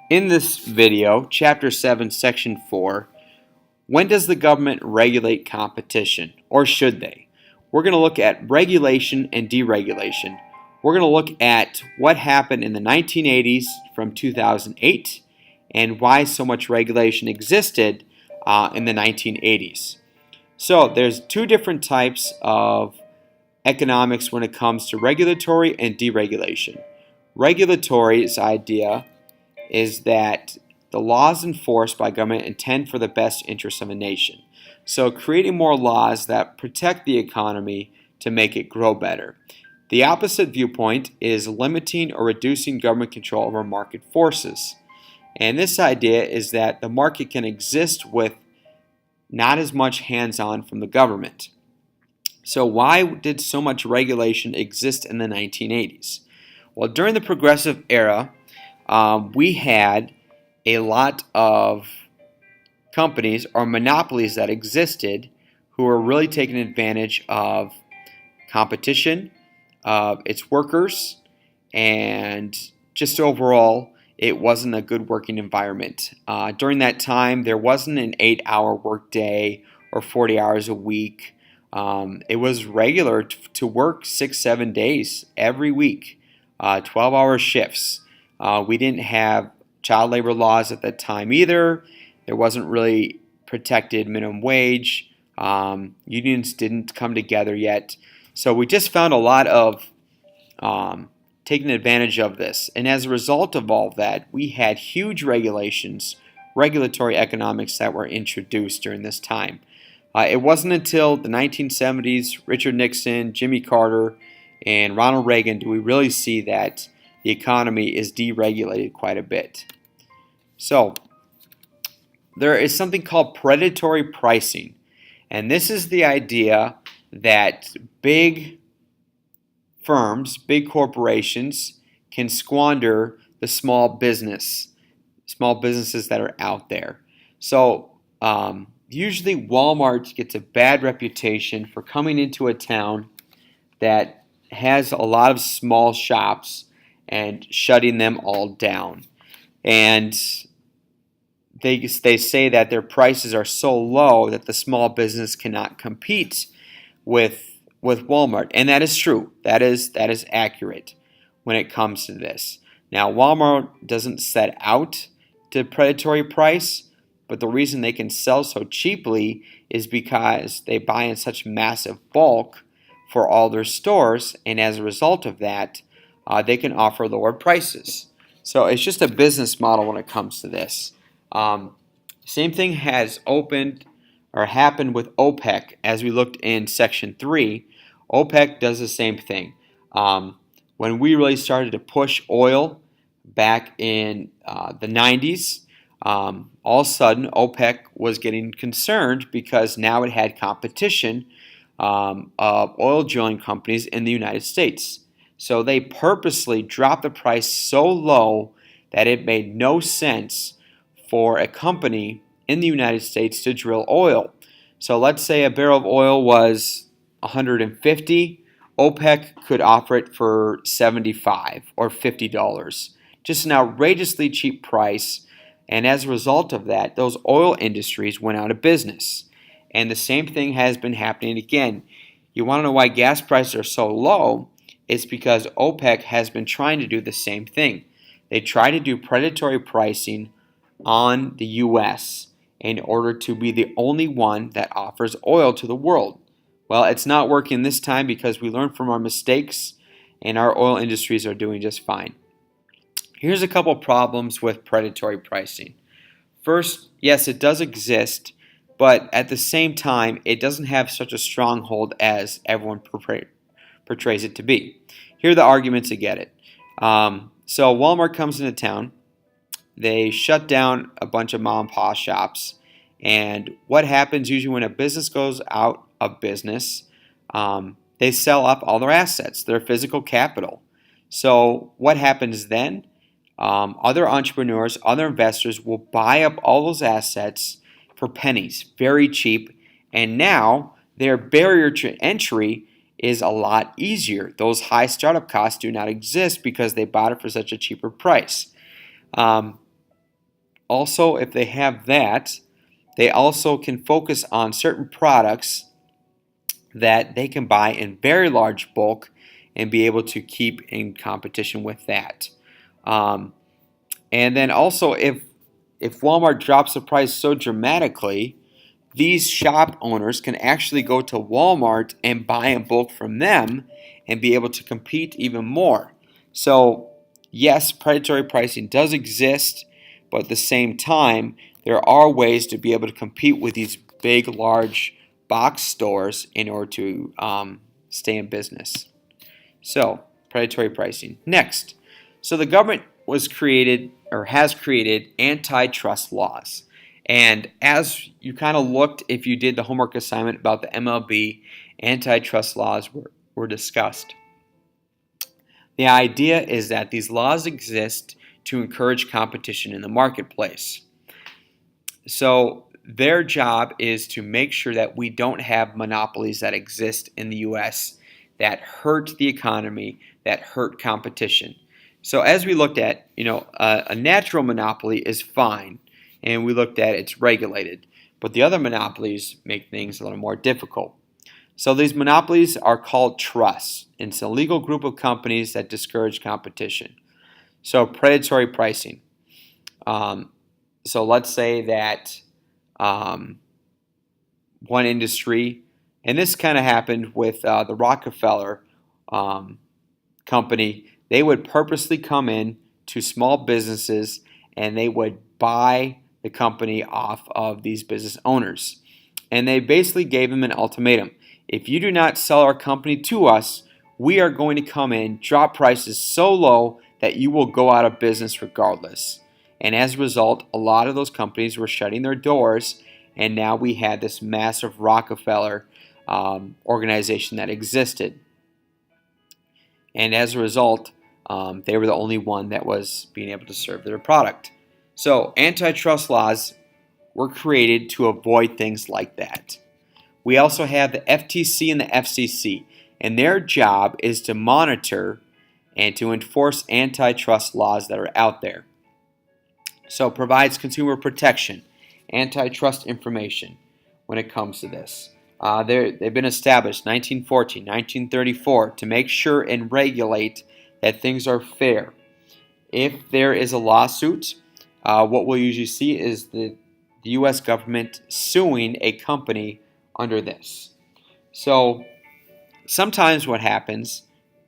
In this video, Chapter 7, Section 4, when does the government regulate competition, or should they? We're going to look at regulation and deregulation. We're going to look at what happened in the 1980s from 2008 and why so much regulation existed in the 1980s. So there's two different types of economics when it comes to regulatory and deregulation. Regulatory's idea is that the laws enforced by government intend for the best interests of a nation. So creating more laws that protect the economy to make it grow better. The opposite viewpoint is limiting or reducing government control over market forces. And this idea is that the market can exist with not as much hands-on from the government. So why did so much regulation exist in the 1980s? Well, during the progressive era, we had a lot of companies or monopolies that existed who were really taking advantage of competition, of its workers, and just overall, it wasn't a good working environment. During that time, there wasn't an 8-hour workday or 40 hours a week. It was regular to work 6-7 days every week, 12-hour shifts. We didn't have child labor laws at that time either. There wasn't really protected minimum wage. Unions didn't come together yet. So we just found a lot of taking advantage of this. And as a result of all of that, we had huge regulations, regulatory economics that were introduced during this time. It wasn't until the 1970s, Richard Nixon, Jimmy Carter, and Ronald Reagan do we really see that the economy is deregulated quite a bit. So there is something called predatory pricing, and this is the idea that big firms, big corporations can squander the small businesses that are out there. So usually Walmart gets a bad reputation for coming into a town that has a lot of small shops and shutting them all down. And they say that their prices are so low that the small business cannot compete with Walmart. And that is true. That is accurate when it comes to this. Now, Walmart doesn't set out to predatory price, but the reason they can sell so cheaply is because they buy in such massive bulk for all their stores, and as a result of that, they can offer lower prices. So it's just a business model when it comes to this. Same thing has happened with OPEC as we looked in Section 3. OPEC does the same thing. When we really started to push oil back in the 90s, all of a sudden OPEC was getting concerned because now it had competition of oil drilling companies in the United States. So they purposely dropped the price so low that it made no sense for a company in the United States to drill oil. So let's say a barrel of oil was 150, OPEC could offer it for $75 or $50. Just an outrageously cheap price, and as a result of that, those oil industries went out of business. And the same thing has been happening again. You want to know why gas prices are so low? It's because OPEC has been trying to do the same thing. They try to do predatory pricing on the U.S. in order to be the only one that offers oil to the world. Well, it's not working this time because we learned from our mistakes and our oil industries are doing just fine. Here's a couple problems with predatory pricing. First, yes, it does exist, but at the same time, it doesn't have such a stronghold as everyone portrays it to be. Here are the arguments to get it. So Walmart comes into town. They shut down a bunch of mom and pop shops. And what happens usually when a business goes out of business, they sell up all their assets, their physical capital. So what happens then? Other entrepreneurs, other investors will buy up all those assets for pennies, very cheap. And now their barrier to entry is a lot easier. Those high startup costs do not exist because they bought it for such a cheaper price. also, if they have that, they also can focus on certain products that they can buy in very large bulk and be able to keep in competition with that. Um, and then also, if Walmart drops the price so dramatically, these shop owners can actually go to Walmart and buy in bulk from them and be able to compete even more. So, yes, predatory pricing does exist, but at the same time, there are ways to be able to compete with these big, large box stores in order to stay in business. So, predatory pricing. Next, so the government was created or has created antitrust laws. And as you kind of looked, if you did the homework assignment about the MLB, antitrust laws were discussed. The idea is that these laws exist to encourage competition in the marketplace. So their job is to make sure that we don't have monopolies that exist in the U.S. that hurt the economy, that hurt competition. So as we looked at, a natural monopoly is fine, and we looked at it's regulated. But the other monopolies make things a little more difficult. So these monopolies are called trusts. It's a legal group of companies that discourage competition. So predatory pricing. So let's say that one industry, and this kind of happened with the Rockefeller company. They would purposely come in to small businesses and they would buy the company off of these business owners. And they basically gave them an ultimatum. If you do not sell our company to us, we are going to come in, drop prices so low that you will go out of business regardless. And as a result, a lot of those companies were shutting their doors, and now we had this massive Rockefeller organization that existed. And as a result, they were the only one that was being able to serve their product. So antitrust laws were created to avoid things like that. We also have the FTC and the FCC, and their job is to monitor and to enforce antitrust laws that are out there. So it provides consumer protection, antitrust information when it comes to this. They've been established 1914, 1934 to make sure and regulate that things are fair. If there is a lawsuit, what we'll usually see is the U.S. government suing a company under this. So sometimes what happens,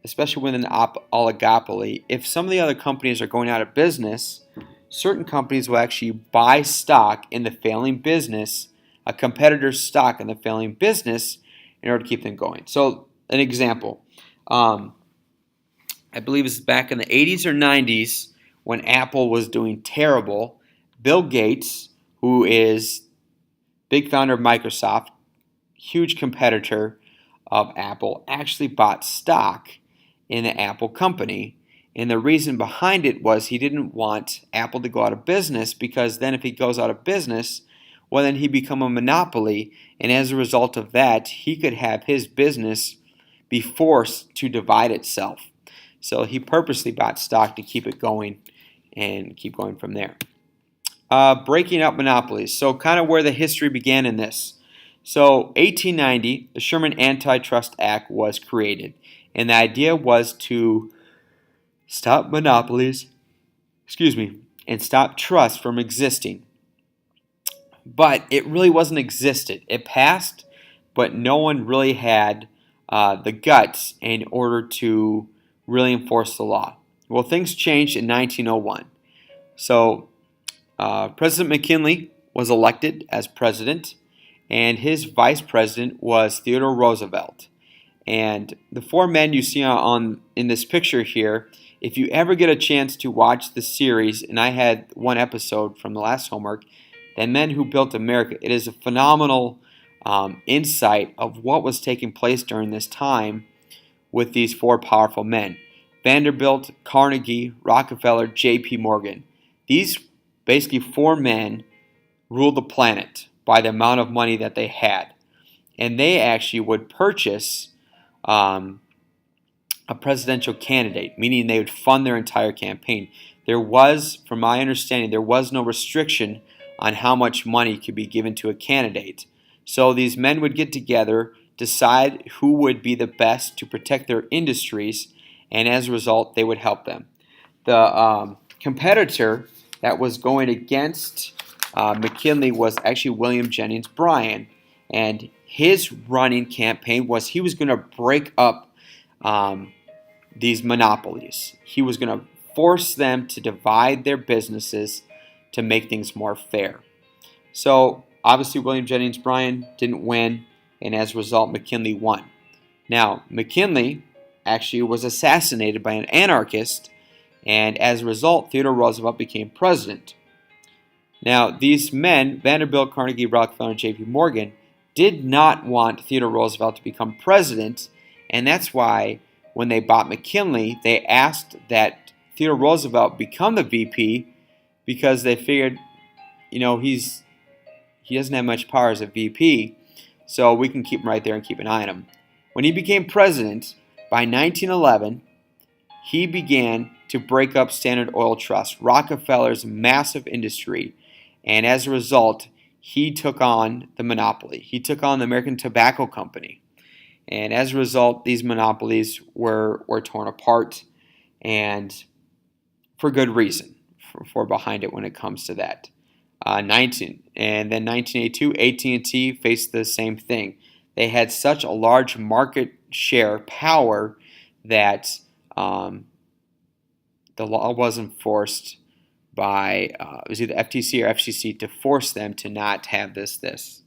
especially with an oligopoly, if some of the other companies are going out of business, certain companies will actually buy stock in the failing business, a competitor's stock in the failing business, in order to keep them going. So an example, I believe it's back in the 80s or 90s when Apple was doing terrible. Bill Gates, who is big founder of Microsoft, huge competitor of Apple, actually bought stock in the Apple company. And the reason behind it was he didn't want Apple to go out of business, because then if he goes out of business, well, then he become a monopoly. And as a result of that, he could have his business be forced to divide itself. So he purposely bought stock to keep it going and keep going from there. Breaking up monopolies. So kind of where the history began in this. So 1890, the Sherman Antitrust Act was created. And the idea was to stop monopolies, and stop trusts from existing. But it really wasn't existed. It passed, but no one really had the guts in order to really enforce the law. Well, things changed in 1901. So President McKinley was elected as president, and his vice president was Theodore Roosevelt. And the four men you see in this picture here, if you ever get a chance to watch the series, and I had one episode from the last homework, The Men Who Built America, it is a phenomenal insight of what was taking place during this time with these four powerful men. Vanderbilt, Carnegie, Rockefeller, J.P. Morgan. These basically four men ruled the planet by the amount of money that they had. And they actually would purchase a presidential candidate, meaning they would fund their entire campaign. There was, from my understanding, there was no restriction on how much money could be given to a candidate. So these men would get together, decide who would be the best to protect their industries, and as a result, they would help them. The competitor that was going against McKinley was actually William Jennings Bryan, and his running campaign was he was going to break up these monopolies. He was going to force them to divide their businesses to make things more fair. So obviously William Jennings Bryan didn't win, and as a result McKinley won. Now McKinley actually was assassinated by an anarchist, and as a result Theodore Roosevelt became president. Now these men, Vanderbilt, Carnegie, Rockefeller, and J.P. Morgan, did not want Theodore Roosevelt to become president, and that's why when they bought McKinley, they asked that Theodore Roosevelt become the VP because they figured, he doesn't have much power as a VP, so we can keep him right there and keep an eye on him. When he became president, by 1911, he began to break up Standard Oil Trust, Rockefeller's massive industry, and as a result, he took on the monopoly. He took on the American Tobacco Company. And as a result, these monopolies were torn apart, and for good reason, for behind it when it comes to that. And then 1982, AT&T faced the same thing. They had such a large market share power that the law was enforced by it was either FTC or FCC to force them to not have this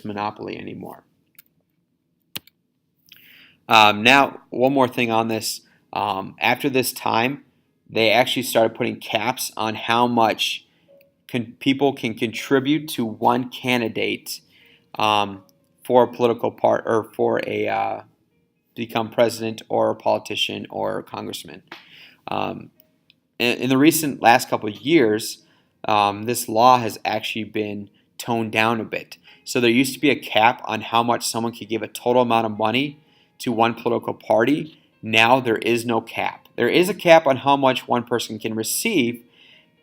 monopoly anymore. Now, one more thing on this. After this time, they actually started putting caps on how much people can contribute to one candidate for a political part or for a become president or a politician or a congressman. In the recent last couple of years, this law has actually been toned down a bit. So there used to be a cap on how much someone could give a total amount of money to one political party. Now there is no cap. There is a cap on how much one person can receive,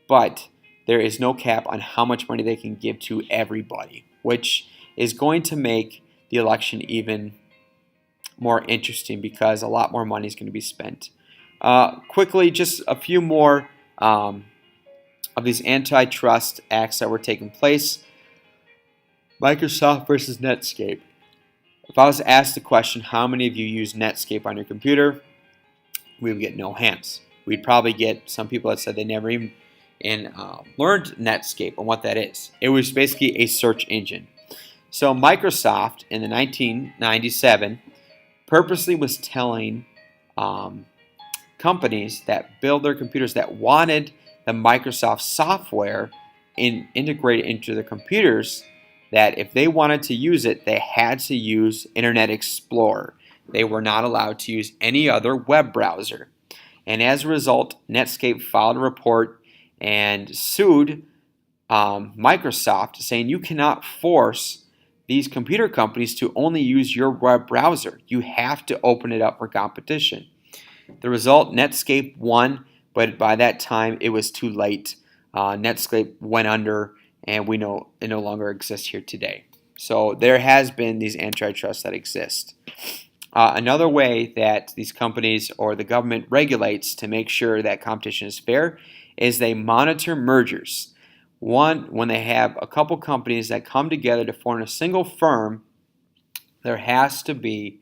but there is no cap on how much money they can give to everybody, which is going to make the election even more interesting because a lot more money is going to be spent. Quickly, just a few more of these antitrust acts that were taking place. Microsoft versus Netscape. If I was asked the question, how many of you use Netscape on your computer, we would get no hands. We'd probably get some people that said they never even learned Netscape and what that is. It was basically a search engine. So Microsoft in the 1997 purposely was telling companies that build their computers that wanted the Microsoft software integrated into their computers that if they wanted to use it, they had to use Internet Explorer. They were not allowed to use any other web browser. And as a result, Netscape filed a report and sued Microsoft, saying you cannot force these computer companies to only use your web browser. You have to open it up for competition. The result, Netscape won, but by that time it was too late. Netscape went under, and we know it no longer exists here today. So there has been these antitrust that exist. Another way that these companies or the government regulates to make sure that competition is fair is they monitor mergers. One, when they have a couple companies that come together to form a single firm, there has to be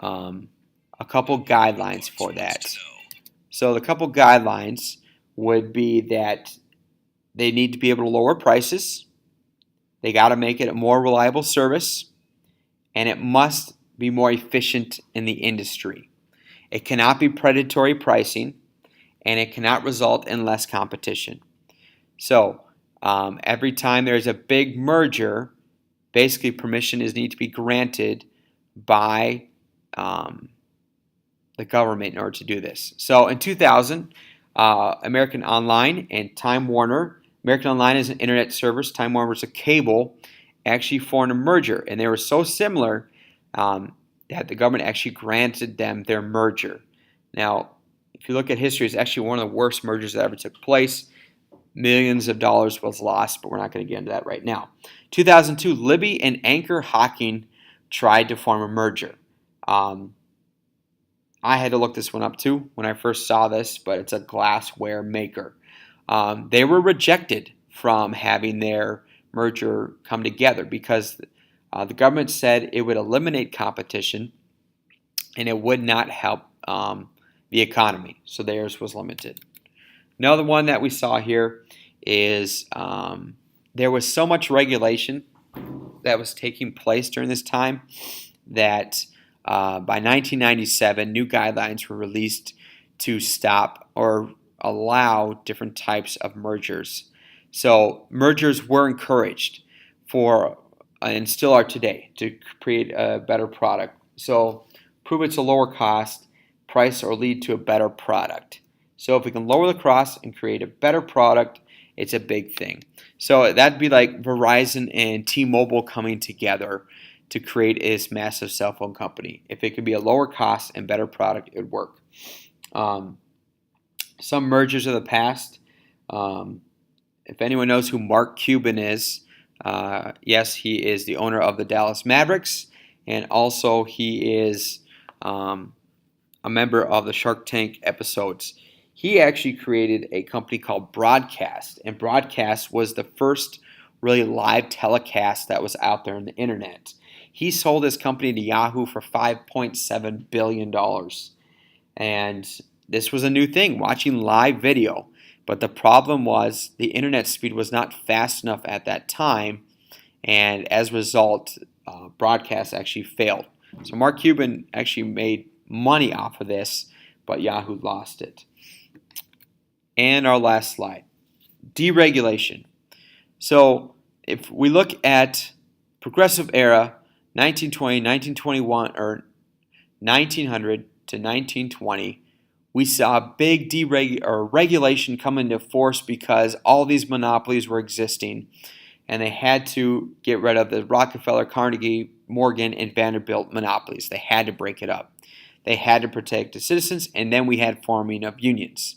a couple guidelines for that. So the couple guidelines would be that they need to be able to lower prices, they got to make it a more reliable service, and it must be more efficient in the industry. It cannot be predatory pricing, and it cannot result in less competition. So every time there's a big merger, basically permission needs to be granted by the government in order to do this. So in 2000, American Online and Time Warner, American Online is an internet service, Time Warner was a cable, actually formed a merger, and they were so similar that the government actually granted them their merger. Now, if you look at history, it's actually one of the worst mergers that ever took place. Millions of dollars was lost, but we're not going to get into that right now. 2002, Libby and Anchor Hocking tried to form a merger. I had to look this one up too when I first saw this, but it's a glassware maker. They were rejected from having their merger come together because the government said it would eliminate competition and it would not help the economy. So theirs was limited. Another one that we saw here is there was so much regulation that was taking place during this time that by 1997, new guidelines were released to stop or allow different types of mergers. So mergers were encouraged for, and still are today, to create a better product. So prove it's a lower cost, price, or lead to a better product. So if we can lower the cost and create a better product, it's a big thing. So that'd be like Verizon and T-Mobile coming together to create this massive cell phone company. If it could be a lower cost and better product, it would work. Some mergers of the past. If anyone knows who Mark Cuban is, yes, he is the owner of the Dallas Mavericks, and also he is a member of the Shark Tank episodes. He actually created a company called Broadcast, and Broadcast was the first really live telecast that was out there on the internet. He sold his company to Yahoo for $5.7 billion. And this was a new thing, watching live video. But the problem was the internet speed was not fast enough at that time. And as a result, Broadcast actually failed. So Mark Cuban actually made money off of this, but Yahoo lost it. And our last slide, deregulation. So if we look at progressive era, 1920, 1921, or 1900 to 1920, we saw big regulation come into force because all these monopolies were existing, and they had to get rid of the Rockefeller, Carnegie, Morgan, and Vanderbilt monopolies. They had to break it up. They had to protect the citizens, and then we had forming of unions.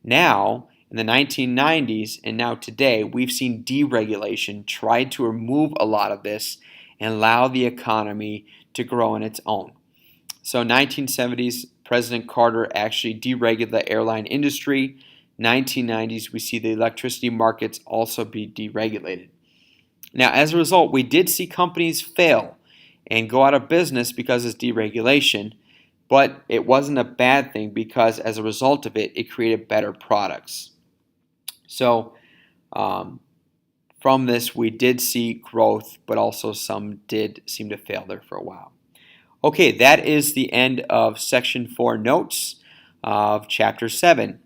Now, in the 1990s and now today, we've seen deregulation try to remove a lot of this and allow the economy to grow on its own. So 1970s, President Carter actually deregulated the airline industry. 1990s, we see the electricity markets also be deregulated. Now, as a result, we did see companies fail and go out of business because of deregulation, but it wasn't a bad thing because as a result of it, it created better products. So from this, we did see growth, but also some did seem to fail there for a while. Okay, that is the end of Section 4 notes of Chapter 7.